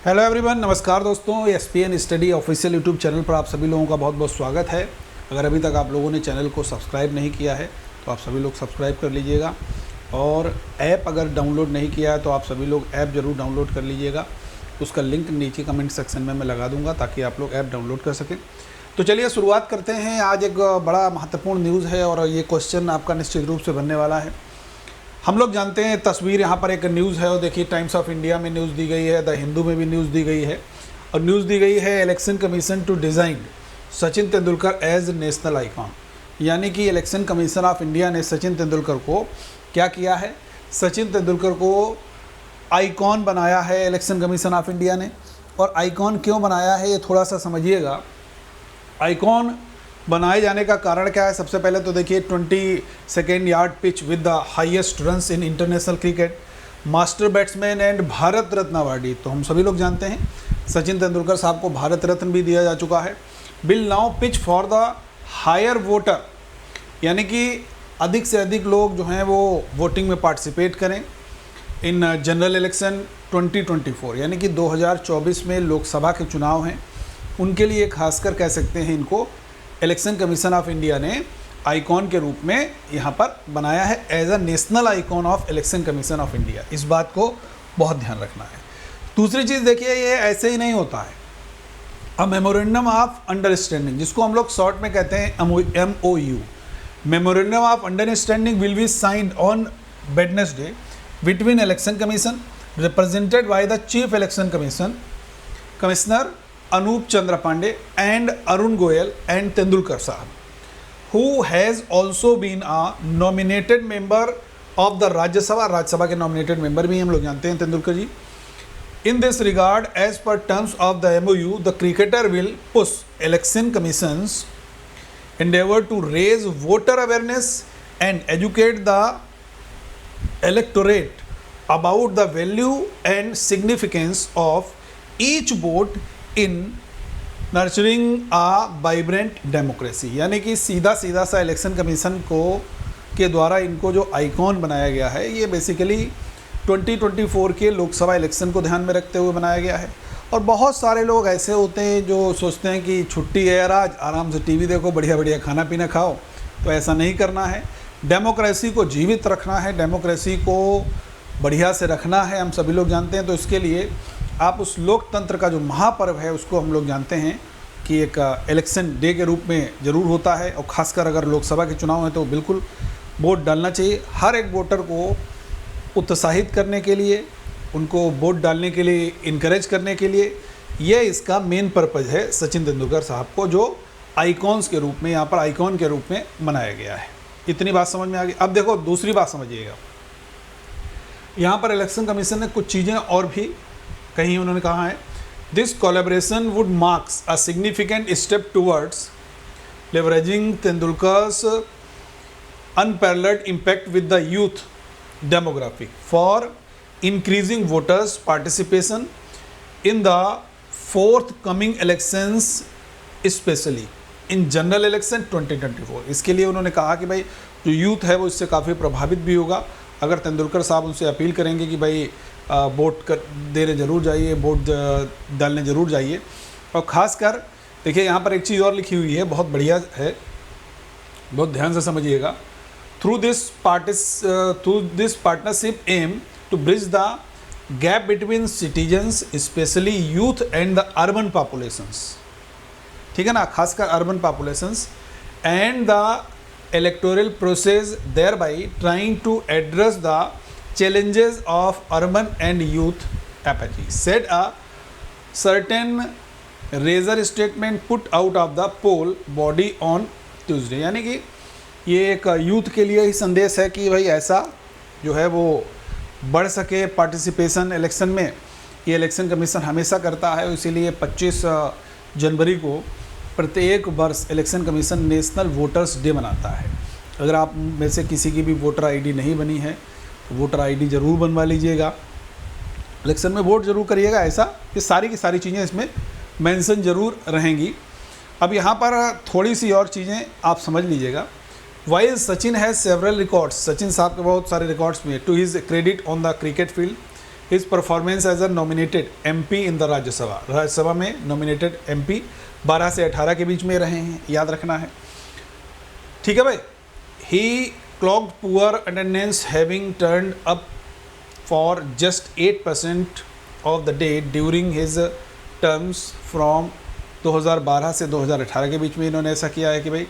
Hello everyone, नमस्कार दोस्तों। ESPN study official YouTube channel पर आप सभी लोगों का बहुत बहुत स्वागत है। अगर अभी तक आप लोगों ने चैनल को सब्सक्राइब नहीं किया है तो आप सभी लोग सब्सक्राइब कर लीजिएगा, और ऐप अगर डाउनलोड नहीं किया है तो आप सभी लोग ऐप ज़रूर डाउनलोड कर लीजिएगा। उसका लिंक नीचे कमेंट सेक्शन में मैं लगा दूंगा ताकि आप लोग ऐप डाउनलोड कर सकें। तो चलिए शुरुआत करते हैं। आज एक बड़ा महत्वपूर्ण न्यूज़ है और ये क्वेश्चन आपका निश्चित रूप से बनने वाला है। हम लोग जानते हैं, तस्वीर यहाँ पर एक न्यूज़ है और देखिए टाइम्स ऑफ इंडिया में न्यूज़ दी गई है, द हिंदू में भी न्यूज़ दी गई है, और न्यूज़ दी गई है election commission to design Sachin Tendulkar as national icon. यानी कि इलेक्शन कमीशन ऑफ इंडिया ने सचिन तेंदुलकर को क्या किया है, सचिन तेंदुलकर को आइकॉन बनाया है इलेक्शन कमीशन ऑफ इंडिया ने। और आइकॉन क्यों बनाया है ये थोड़ा सा समझिएगा। आइकॉन बनाए जाने का कारण क्या है? सबसे पहले तो देखिए 22nd yard pitch with the highest runs in international cricket, master batsman and Bharat Ratna awardee. तो हम सभी लोग जानते हैं सचिन तेंदुलकर साहब को भारत रत्न भी दिया जा चुका है। Will now pitch for the higher voter, यानी कि अधिक से अधिक लोग जो हैं वो वोटिंग में पार्टिसिपेट करें इन जनरल इलेक्शन 2024, यानी कि 2024 में लोकसभा के चुनाव हैं, उनके लिए खासकर कह सकते हैं इनको इलेक्शन कमीशन ऑफ इंडिया ने आइकॉन के रूप में यहाँ पर बनाया है as a national icon of election commission of India. इस बात को बहुत ध्यान रखना है। दूसरी चीज़ देखिए, ये ऐसे ही नहीं होता है। अ मेमोरेंडम ऑफ अंडरस्टैंडिंग, जिसको हम लोग शॉर्ट में कहते हैं MOU, memorandum of understanding will be signed on Wednesday between election commission represented by the chief election commissioner Anup Chandra Pandey and Arun Goyal and Tendulkar साहब, who has also been a nominated member of the Rajya Sabha के nominated member भी हम लोग जानते हैं तेंदुलकर जी। In this regard, as per terms of the MOU, the cricketer will push election commission's endeavor to raise voter awareness and educate the electorate about the value and significance of each vote in nurturing a vibrant democracy. यानी कि सीधा सा election commission को के द्वारा इनको जो icon बनाया गया है, ये बेसिकली 2024 के लोकसभा इलेक्शन को ध्यान में रखते हुए बनाया गया है। और बहुत सारे लोग ऐसे होते हैं जो सोचते हैं कि छुट्टी है यार, आज आराम से टीवी देखो, बढ़िया बढ़िया खाना पीना खाओ। तो ऐसा नहीं करना है। डेमोक्रेसी को जीवित रखना है, डेमोक्रेसी को बढ़िया से रखना है, हम सभी लोग जानते हैं। तो इसके लिए आप उस लोकतंत्र का जो महापर्व है उसको हम लोग जानते हैं कि एक इलेक्शन डे के रूप में ज़रूर होता है। और ख़ासकर अगर लोकसभा के चुनाव हैं तो बिल्कुल वोट डालना चाहिए। हर एक वोटर को उत्साहित करने के लिए, उनको वोट डालने के लिए इनकरेज करने के लिए, ये इसका मेन पर्पज़ है सचिन तेंदुलकर साहब को जो आइकॉन्स के रूप में, यहाँ पर आइकॉन के रूप में बनाया गया है। इतनी बात समझ में आ गई। अब देखो दूसरी बात समझिएगा। यहाँ पर इलेक्शन कमीशन ने कुछ चीज़ें और भी कहीं उन्होंने कहा है, this collaboration would marks a significant step towards leveraging Tendulkar's unparalleled impact with the youth demographic for increasing voters participation in the fourth coming elections specially in general election 2024। इसके लिए उन्होंने कहा कि भाई जो यूथ है वो इससे काफ़ी प्रभावित भी होगा। अगर तेंदुलकर साहब उनसे अपील करेंगे कि भाई वोट देने ज़रूर जाइए, वोट डालने ज़रूर जाइए। और ख़ासकर देखिए यहाँ पर एक चीज़ और लिखी हुई है, बहुत बढ़िया है, बहुत ध्यान से समझिएगा। Through this partnership aim to bridge the gap between citizens specially youth and the urban populations, ठीक है ना, खासकर urban populations and the electoral process, thereby trying to address the challenges of urban and youth apathy, said a certain razor statement put out of the poll body on Tuesday। यानी कि ये एक youth के लिए ही संदेश है कि भाई ऐसा जो है वो बढ़ सके पार्टिसिपेशन इलेक्शन में। ये इलेक्शन कमीशन हमेशा करता है, इसीलिए 25 जनवरी को प्रत्येक वर्ष election commission national voters day मनाता है। अगर आप में से किसी की भी वोटर आईडी नहीं बनी है तो वोटर आईडी ज़रूर बनवा लीजिएगा, इलेक्शन में वोट ज़रूर करिएगा। ऐसा ये सारी की सारी चीज़ें इसमें मेंशन ज़रूर रहेंगी। अब यहाँ पर थोड़ी सी और चीज़ें आप समझ लीजिएगा। While Sachin has several records, Sachin साहब के बहुत सारे रिकॉर्ड्स में, to his credit on the cricket field his performance as a nominated MP in the Rajya Sabha में नॉमिनेटेड एमपी 12 से 18 के बीच में रहे हैं, याद रखना है। ठीक है भाई। He clocked poor attendance having turned up for just 8% of the day during his terms from 2012 से 2018 के बीच में इन्होंने ऐसा किया है कि भाई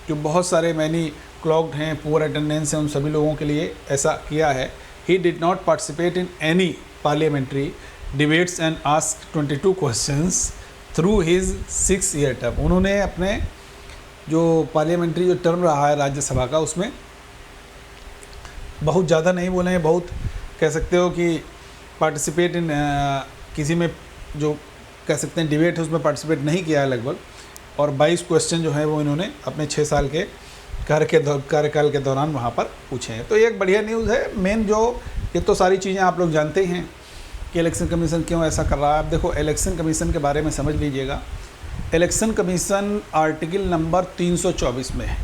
जो बहुत सारे मैनी क्लॉक्ड हैं, पुअर अटेंडेंस हैं, उन सभी लोगों के लिए ऐसा किया है। He did not participate in any parliamentary debates and asked 22 questions through his 6-year term. उन्होंने अपने जो पार्लियामेंट्री जो टर्म रहा है राज्यसभा का, उसमें बहुत ज़्यादा नहीं बोले हैं, बहुत कह सकते हो कि पार्टिसिपेट इन किसी में जो कह सकते हैं डिबेट है उसमें पार्टिसिपेट नहीं किया है लगभग, और 22 क्वेश्चन जो है वो इन्होंने अपने 6 साल के कार्यकाल के दौरान वहाँ पर पूछे हैं। तो ये एक बढ़िया न्यूज़ है। मेन जो ये तो सारी चीज़ें आप लोग जानते हैं कि इलेक्शन कमीशन क्यों ऐसा कर रहा है। अब देखो इलेक्शन कमीशन के बारे में समझ लीजिएगा। इलेक्शन कमीशन आर्टिकल नंबर 324 में है,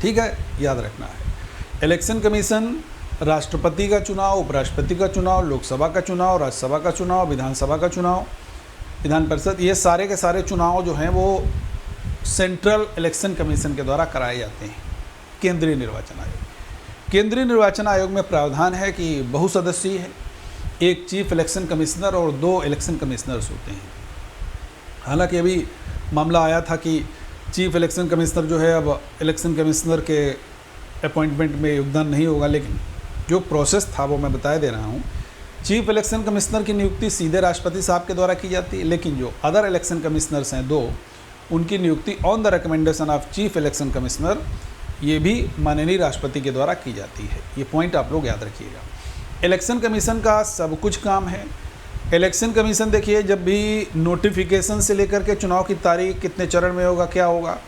ठीक है, याद रखना है। इलेक्शन कमीशन राष्ट्रपति का चुनाव, उपराष्ट्रपति का चुनाव, लोकसभा का चुनाव, राज्यसभा का चुनाव, विधानसभा का चुनाव, विधान परिषद, ये सारे के सारे चुनाव जो हैं वो सेंट्रल इलेक्शन कमीशन के द्वारा कराए जाते हैं। केंद्रीय निर्वाचन आयोग, केंद्रीय निर्वाचन आयोग में प्रावधान है कि बहुसदस्यीय है, एक चीफ इलेक्शन कमिश्नर और 2 इलेक्शन कमिश्नर्स होते हैं। हालांकि अभी मामला आया था कि चीफ इलेक्शन कमिश्नर जो है अब इलेक्शन कमिश्नर के अपॉइंटमेंट में योगदान नहीं होगा, लेकिन जो प्रोसेस था वो मैं बता दे रहा हूँ। चीफ इलेक्शन कमिश्नर की नियुक्ति सीधे राष्ट्रपति साहब के द्वारा की जाती है, लेकिन जो अदर इलेक्शन कमिश्नर्स हैं 2, उनकी नियुक्ति on the recommendation of chief election commissioner, ये भी माननीय राष्ट्रपति के द्वारा की जाती है। ये पॉइंट आप लोग याद रखिएगा। इलेक्शन कमीशन का सब कुछ काम है। इलेक्शन कमीशन देखिए, जब भी नोटिफिकेशन से लेकर के चुनाव की तारीख कितने चरण में होगा, क्या होगा,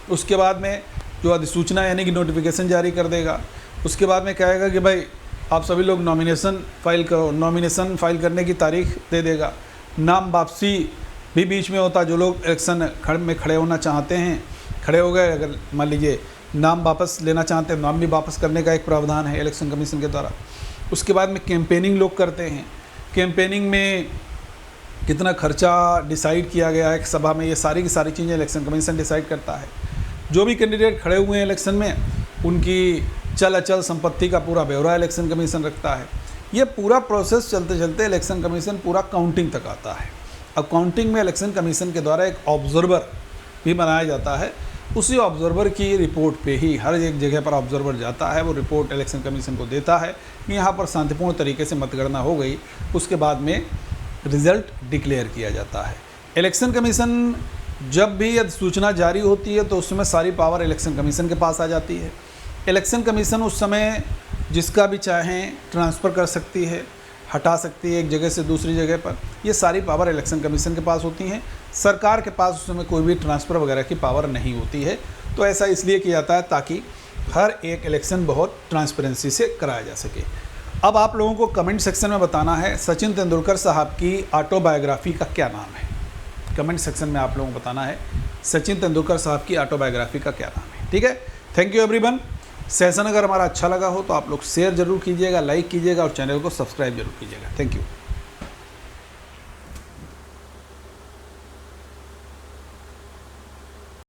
उसके बाद में जो अधिसूचना यानी कि नोटिफिकेशन जारी कर देगा। उसके बाद में कहेगा कि भाई आप सभी लोग नॉमिनेशन फाइल करो, नॉमिनेशन फाइल करने की तारीख दे देगा। नाम वापसी भी बीच में होता, जो लोग इलेक्शन में खड़े होना चाहते हैं, खड़े हो गए, अगर मान लीजिए नाम वापस लेना चाहते हैं, नाम भी वापस करने का एक प्रावधान है इलेक्शन कमीशन के द्वारा। उसके बाद में कैंपेनिंग लोग करते हैं, कैंपेनिंग में कितना खर्चा डिसाइड किया गया है सभा में, ये सारी की सारी चीज़ें इलेक्शन कमीशन डिसाइड करता है। जो भी कैंडिडेट खड़े हुए हैं इलेक्शन में, उनकी चल अचल संपत्ति का पूरा ब्यौरा इलेक्शन कमीशन रखता है। ये पूरा प्रोसेस चलते चलते इलेक्शन कमीशन पूरा काउंटिंग तक आता है। अब काउंटिंग में इलेक्शन कमीशन के द्वारा एक ऑब्जर्वर भी बनाया जाता है। उसी ऑब्जर्वर की रिपोर्ट पे ही हर एक जगह पर ऑब्जर्वर जाता है, वो रिपोर्ट इलेक्शन कमीशन को देता है कि यहाँ पर शांतिपूर्ण तरीके से मतगणना हो गई। उसके बाद में रिजल्ट डिक्लेयर किया जाता है। इलेक्शन कमीशन जब भी अधिसूचना जारी होती है तो उस समय सारी पावर इलेक्शन कमीशन के पास आ जाती है। इलेक्शन कमीशन उस समय जिसका भी चाहें ट्रांसफ़र कर सकती है, हटा सकती है एक जगह से दूसरी जगह पर। ये सारी पावर इलेक्शन कमीशन के पास होती हैं। सरकार के पास उस समय कोई भी ट्रांसफ़र वगैरह की पावर नहीं होती है। तो ऐसा इसलिए किया जाता है ताकि हर एक इलेक्शन बहुत ट्रांसपेरेंसी से कराया जा सके। अब आप लोगों को कमेंट सेक्शन में बताना है सचिन तेंदुलकर साहब की ऑटोबायोग्राफी का क्या नाम है। कमेंट सेक्शन में आप लोगों को बताना है सचिन तेंदुलकर साहब की ऑटोबायोग्राफी का क्या नाम है। ठीक है, थैंक यू एवरीवन। सेशन अगर हमारा अच्छा लगा हो तो आप लोग शेयर ज़रूर कीजिएगा, लाइक कीजिएगा और चैनल को सब्सक्राइब जरूर कीजिएगा। Thank you.